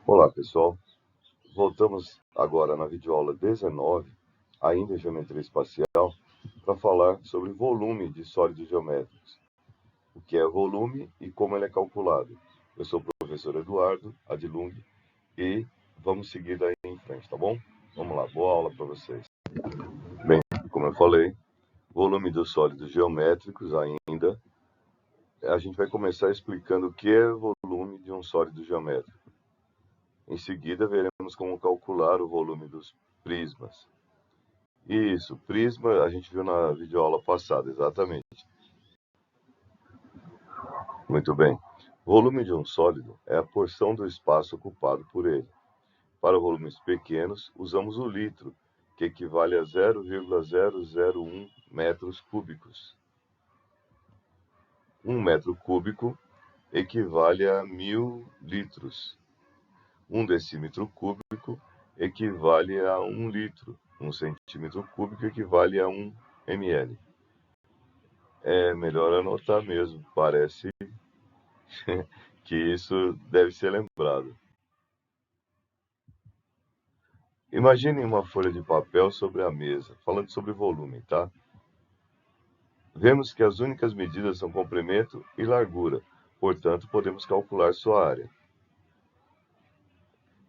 Olá, pessoal. Voltamos agora na videoaula 19, ainda em geometria espacial, para falar sobre volume de sólidos geométricos. O que é volume e como ele é calculado. Eu sou o professor Eduardo Adlung e vamos seguir daí em frente, tá bom? Vamos lá, boa aula para vocês. Bem, como eu falei, volume dos sólidos geométricos ainda. A gente vai começar explicando o que é volume de um sólido geométrico. Em seguida, veremos como calcular o volume dos prismas. Isso, prisma a gente viu na videoaula passada, exatamente. Muito bem. Volume de um sólido é a porção do espaço ocupado por ele. Para volumes pequenos, usamos o litro, que equivale a 0,001 metros cúbicos. 1 metro cúbico equivale a 1.000 litros. 1 decímetro cúbico equivale a 1 litro. 1 centímetro cúbico equivale a 1 ml. É melhor anotar mesmo, parece que isso deve ser lembrado. Imagine uma folha de papel sobre a mesa, falando sobre volume, tá? Vemos que as únicas medidas são comprimento e largura, portanto, podemos calcular sua área.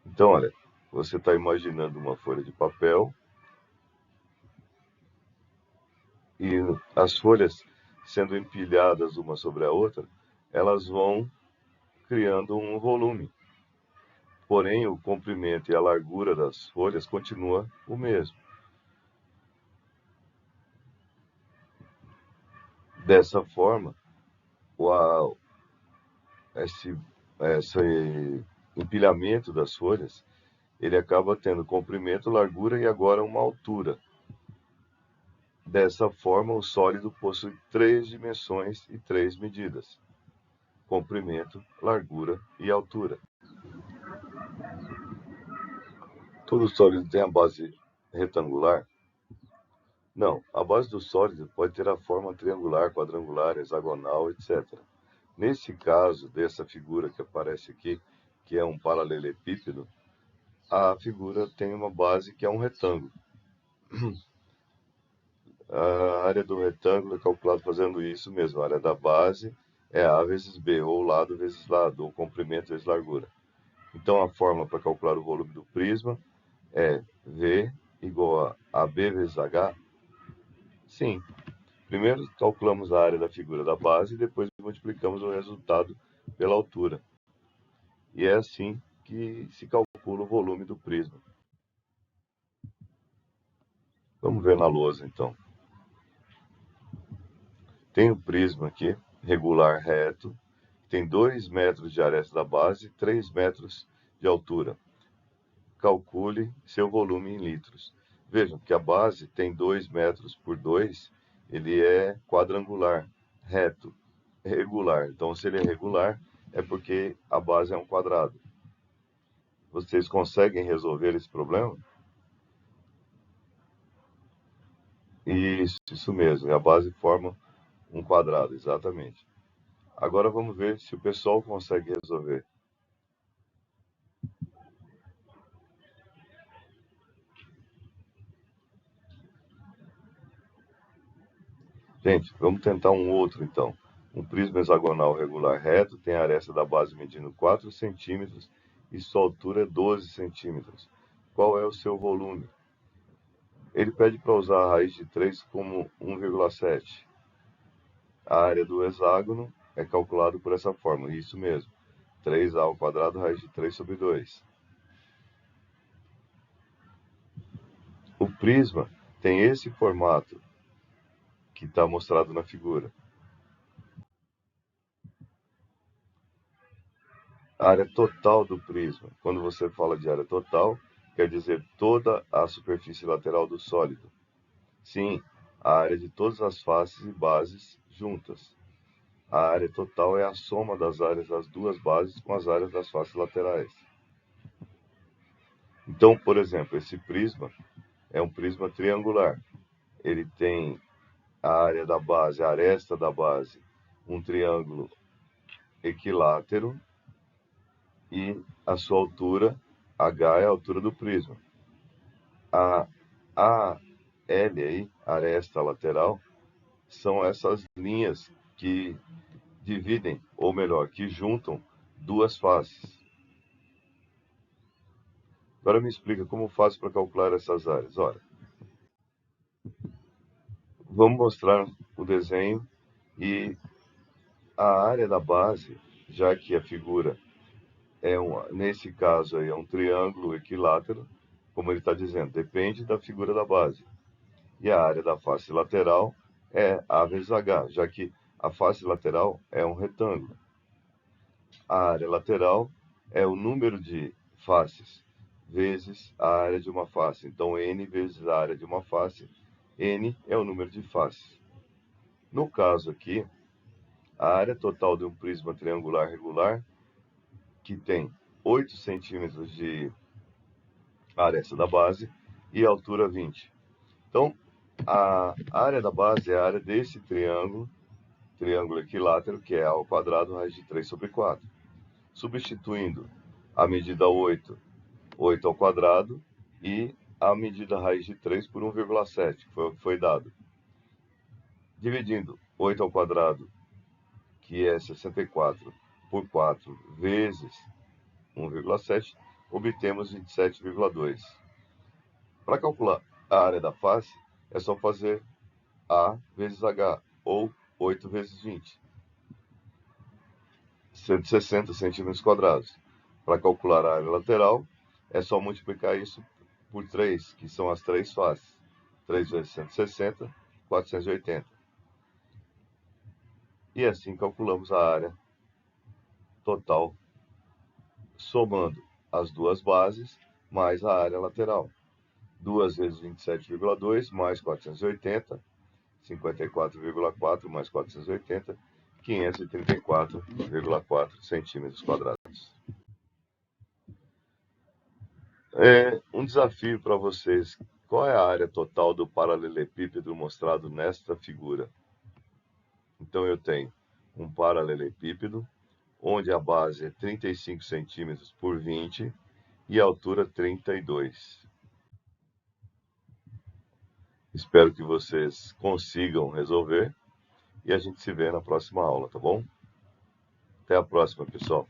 Então, olha, você está imaginando uma folha de papel e as folhas sendo empilhadas uma sobre a outra, elas vão criando um volume. Porém, o comprimento e a largura das folhas continua o mesmo. Dessa forma, esse empilhamento das folhas, ele acaba tendo comprimento, largura e agora uma altura. Dessa forma, o sólido possui 3 dimensões e 3 medidas: comprimento, largura e altura. Todo sólido tem a base retangular? Não, a base do sólido pode ter a forma triangular, quadrangular, hexagonal, etc. Nesse caso, dessa figura que aparece aqui, que é um paralelepípedo, a figura tem uma base que é um retângulo. A área do retângulo é calculada fazendo isso mesmo. A área da base é A vezes B, ou lado vezes lado, ou comprimento vezes largura. Então, a fórmula para calcular o volume do prisma é V igual a AB vezes H? Sim. Primeiro calculamos a área da figura da base e depois multiplicamos o resultado pela altura. E é assim que se calcula o volume do prisma. Vamos ver na lousa, então. Tem o prisma aqui, regular reto, tem 2 metros de aresta da base e 3 metros de altura. Calcule seu volume em litros. Vejam que a base tem 2 metros por 2, ele é quadrangular, reto, regular. Então, se ele é regular, é porque a base é um quadrado. Vocês conseguem resolver esse problema? Isso mesmo, a base forma um quadrado, exatamente. Agora vamos ver se o pessoal consegue resolver. Gente, vamos tentar um outro então. Um prisma hexagonal regular reto tem a aresta da base medindo 4 centímetros e sua altura é 12 centímetros. Qual é o seu volume? Ele pede para usar a raiz de 3 como 1,7. A área do hexágono é calculada por essa fórmula, isso mesmo. 3a ao quadrado, raiz de 3 sobre 2. O prisma tem esse formato que está mostrado na figura. A área total do prisma. Quando você fala de área total, quer dizer toda a superfície lateral do sólido. Sim, a área de todas as faces e bases juntas. A área total é a soma das áreas das duas bases com as áreas das faces laterais. Então, por exemplo, esse prisma é um prisma triangular. Ele tem a área da base, a aresta da base, um triângulo equilátero, e a sua altura, H, é a altura do prisma. A L aí, aresta lateral, são essas linhas que dividem, ou melhor, que juntam duas faces. Agora me explica como faço para calcular essas áreas. Ora, vamos mostrar o desenho e a área da base, já que a figura nesse caso aí é um triângulo equilátero, como ele está dizendo, depende da figura da base. E a área da face lateral é A vezes H, já que a face lateral é um retângulo. A área lateral é o número de faces vezes a área de uma face. Então, N vezes a área de uma face, N é o número de faces. No caso aqui, a área total de um prisma triangular regular, que tem 8 centímetros de aresta da base e altura 20. Então, a área da base é a área desse triângulo equilátero, que é A ao quadrado raiz de 3 sobre 4. Substituindo a medida 8 ao quadrado e a medida raiz de 3 por 1,7, que foi o que foi dado. Dividindo 8 ao quadrado, que é 64, por 4 vezes 1,7, obtemos 27,2. Para calcular a área da face, é só fazer A vezes H, ou 8 vezes 20, 160 centímetros quadrados. Para calcular a área lateral, é só multiplicar isso por 3, que são as três faces. 3 vezes 160, 480. E assim calculamos a área total, somando as duas bases mais a área lateral. 2 vezes 27,2 mais 480, 54,4 mais 480, 534,4 centímetros quadrados. Um desafio para vocês. Qual é a área total do paralelepípedo mostrado nesta figura? Então eu tenho um paralelepípedo, onde a base é 35 centímetros por 20 e a altura 32. Espero que vocês consigam resolver e a gente se vê na próxima aula, tá bom? Até a próxima, pessoal.